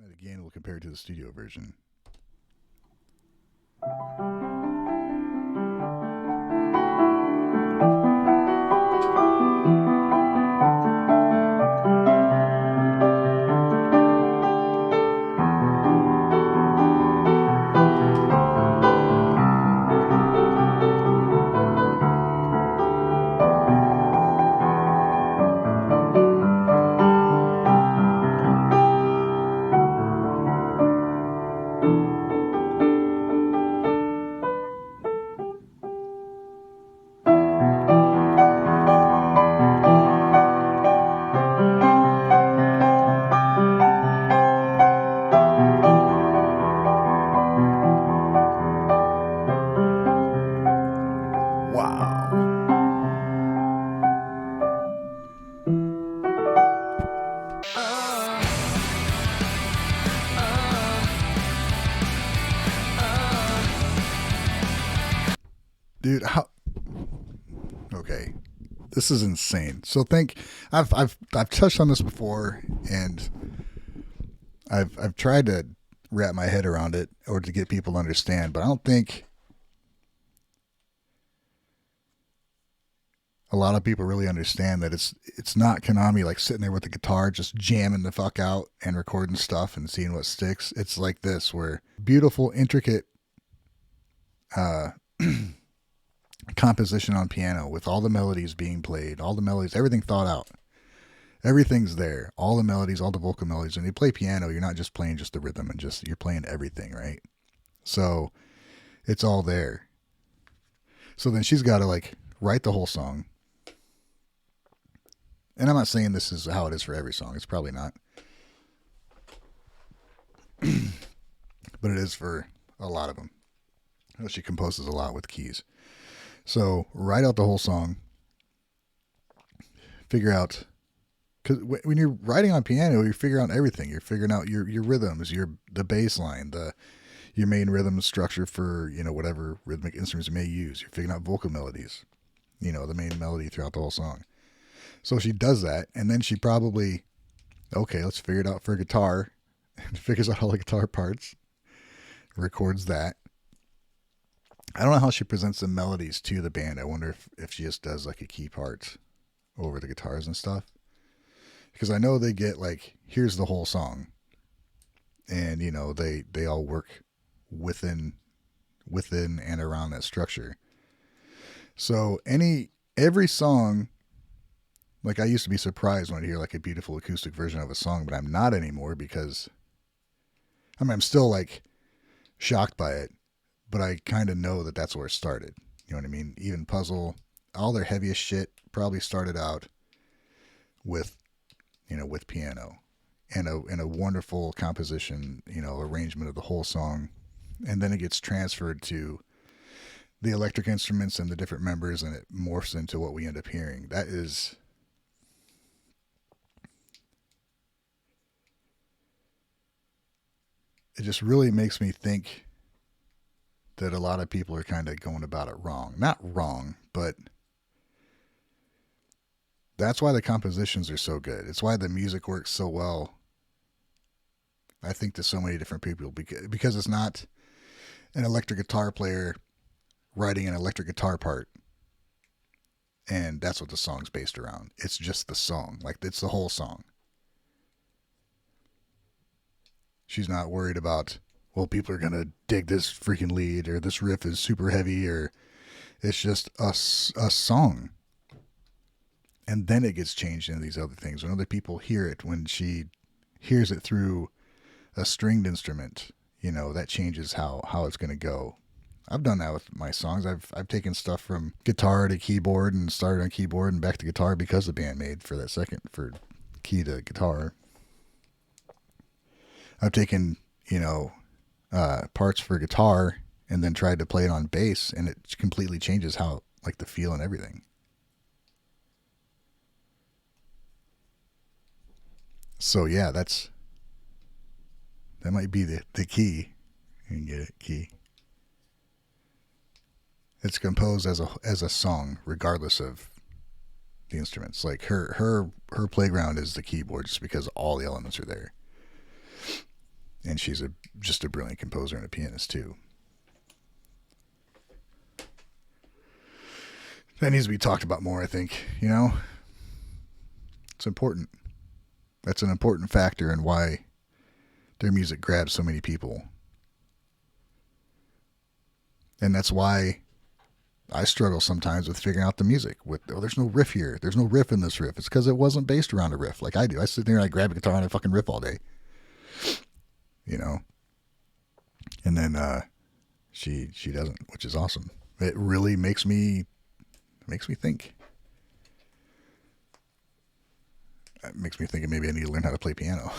And again, we'll compare it to the studio version. Dude, how? Okay, this is insane. So I've touched on this before, and I've tried to wrap my head around it or to get people to understand, but I don't think a lot of people really understand that it's not Kanami like sitting there with the guitar just jamming the fuck out and recording stuff and seeing what sticks. It's like this, where beautiful, intricate composition on piano with all the melodies being played, all the melodies, everything thought out. Everything's there. All the melodies, all the vocal melodies. When you play piano, you're not just playing just the rhythm and you're playing everything, right? So it's all there. So then she's got to like write the whole song. And I'm not saying this is how it is for every song. It's probably not. But it is for a lot of them. She composes a lot with keys. So write out the whole song. Figure out, because when you're writing on piano, you're figuring out everything. You're figuring out your rhythms, the bass line, your main rhythm structure for whatever rhythmic instruments you may use. You're figuring out vocal melodies, the main melody throughout the whole song. So she does that, and then she probably, okay, let's figure it out for guitar, and figures out all the guitar parts, records that. I don't know how she presents the melodies to the band. I wonder if she just does like a key part over the guitars and stuff. Because I know they get like, here's the whole song. And, they all work within and around that structure. So every song, like I used to be surprised when I'd hear like a beautiful acoustic version of a song, but I'm not anymore because, I'm still like shocked by it. But I kind of know that that's where it started. You know what I mean? Even Puzzle, all their heaviest shit probably started out with piano and a wonderful composition, arrangement of the whole song. And then it gets transferred to the electric instruments and the different members, and it morphs into what we end up hearing. It just really makes me think that a lot of people are kind of going about it wrong. Not wrong, but that's why the compositions are so good. It's why the music works so well, I think, to so many different people, because it's not an electric guitar player writing an electric guitar part, and that's what the song's based around. It's just the song. Like, it's the whole song. She's not worried about, well, people are going to dig this freaking lead, or this riff is super heavy, or it's just a song. And then it gets changed into these other things. When other people hear it, when she hears it through a stringed instrument, that changes how it's going to go. I've done that with my songs. I've taken stuff from guitar to keyboard and started on keyboard and back to guitar because of BAND-MAID for key to guitar. I've taken, parts for guitar and then tried to play it on bass, and it completely changes how, like, the feel and everything. So yeah, that might be the key. You can get it, key. It's composed as a song, regardless of the instruments. Like her playground is the keyboard, just because all the elements are there. And she's just a brilliant composer and a pianist too. That needs to be talked about more, I think. You know, it's important. That's an important factor in why their music grabs so many people. And that's why I struggle sometimes with figuring out the music. There's no riff here. There's no riff in this riff. It's because it wasn't based around a riff like I do. I sit there and I grab a guitar and I fucking riff all day. You know? And then she doesn't, which is awesome. It really makes me think. It makes me think maybe I need to learn how to play piano.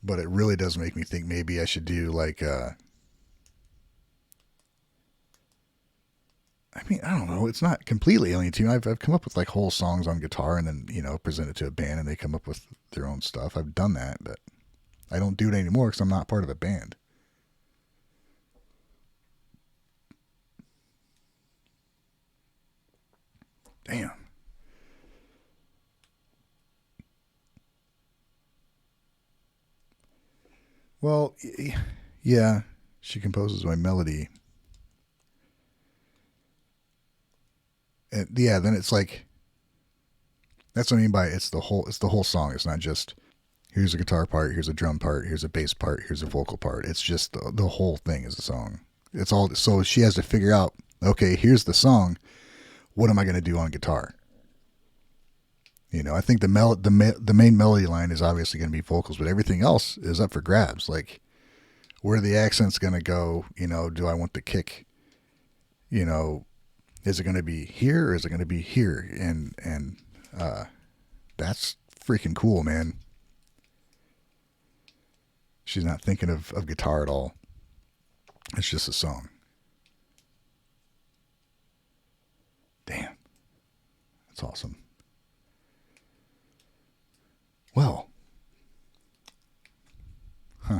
But it really does make me think maybe I should do like I mean, I don't know. It's not completely alien to me. I've come up with like whole songs on guitar and then, you know, present it to a band and they come up with their own stuff. I've done that, but I don't do it anymore because I'm not part of a band. Damn. Well, yeah, she composes my melody. And yeah, then it's like that's what I mean by it's the whole song. It's not just here's a guitar part, here's a drum part, here's a bass part, here's a vocal part. It's just the whole thing is a song. It's all so she has to figure out, okay, here's the song. What am I going to do on guitar? You know, I think the main melody line is obviously going to be vocals, but everything else is up for grabs. Like, where are the accents going to go? You know, do I want the kick? You know, is it going to be here or is it going to be here? And that's freaking cool, man. She's not thinking of guitar at all. It's just a song. Damn, that's awesome. Well, huh?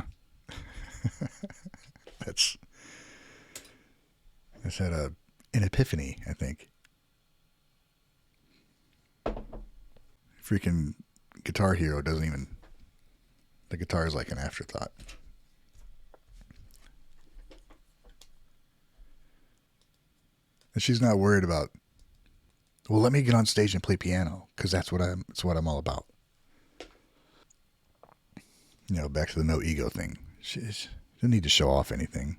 that's had an epiphany, I think. Freaking Guitar Hero doesn't even. The guitar is like an afterthought. And she's not worried about. Well, let me get on stage and play piano because that's what I'm all about. You know, back to the no ego thing. She didn't need to show off anything.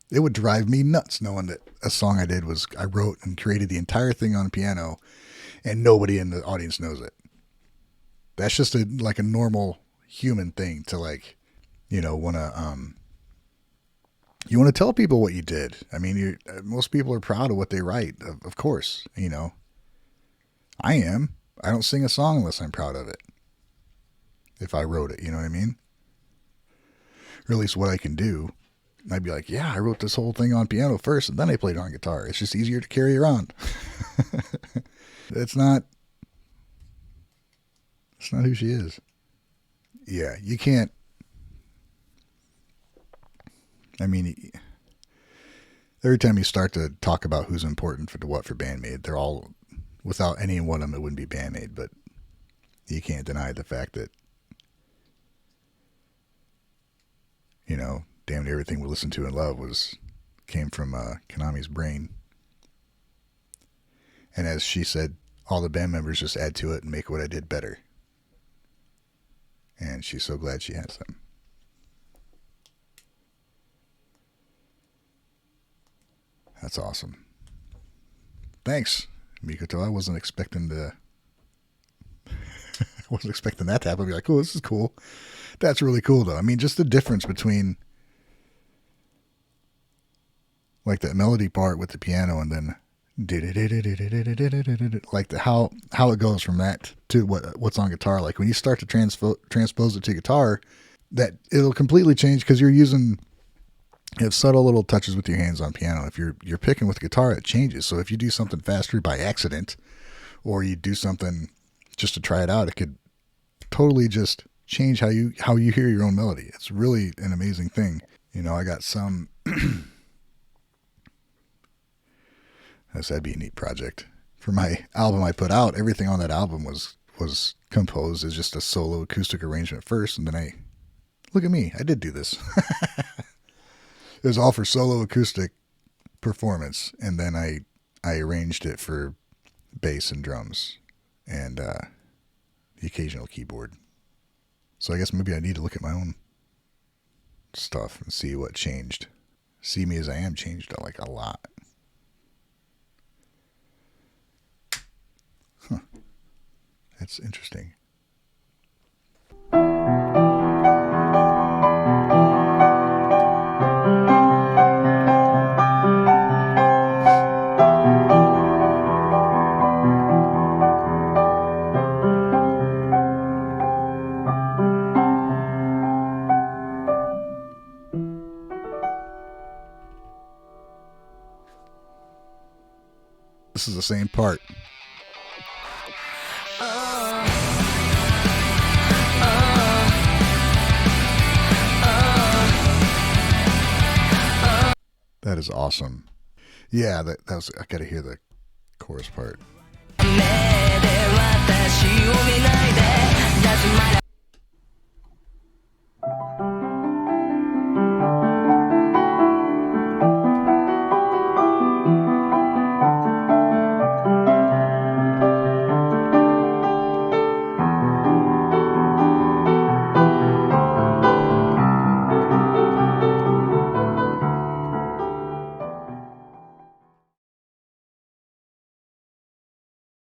It would drive me nuts knowing that a song I did was I wrote and created the entire thing on piano, and nobody in the audience knows it. That's just like a normal human thing to like, you know, you want to tell people what you did. I mean, most people are proud of what they write, of course. You know, I am. I don't sing a song unless I'm proud of it. If I wrote it, you know what I mean? Or at least what I can do. I'd be like, yeah, I wrote this whole thing on piano first, and then I played it on guitar. It's just easier to carry around. It's not who she is. Yeah, you can't. I mean, every time you start to talk about who's important for BAND-MAID, they're all, without any one of them, it wouldn't be BAND-MAID, but you can't deny the fact that, you know, damn near everything we listened to and love came from Kanami's brain. And as she said, all the band members just add to it and make what I did better. And she's so glad she has them. That's awesome. Thanks, Mikoto. I wasn't expecting that to happen. I'd be like, oh, this is cool. That's really cool, though. I mean, just the difference between like that melody part with the piano and then like how it goes from that to what's on guitar. Like when you start to transpose it to guitar, that it'll completely change because you have subtle little touches with your hands on piano. If you're picking with guitar, it changes. So if you do something faster by accident, or you do something just to try it out, it could totally just change how you hear your own melody. It's really an amazing thing. You know, I got some. That'd be a neat project for my album I put out. Everything on that album was was composed as just a solo acoustic arrangement first, and then look at me, I did do this. It was all for solo acoustic performance, and then I arranged it for bass and drums and the occasional keyboard. So I guess maybe I need to look at my own stuff and see what changed. See me as I am changed like a lot. Huh. That's interesting. This is the same part. That is awesome. Yeah, that was. I gotta hear the chorus part.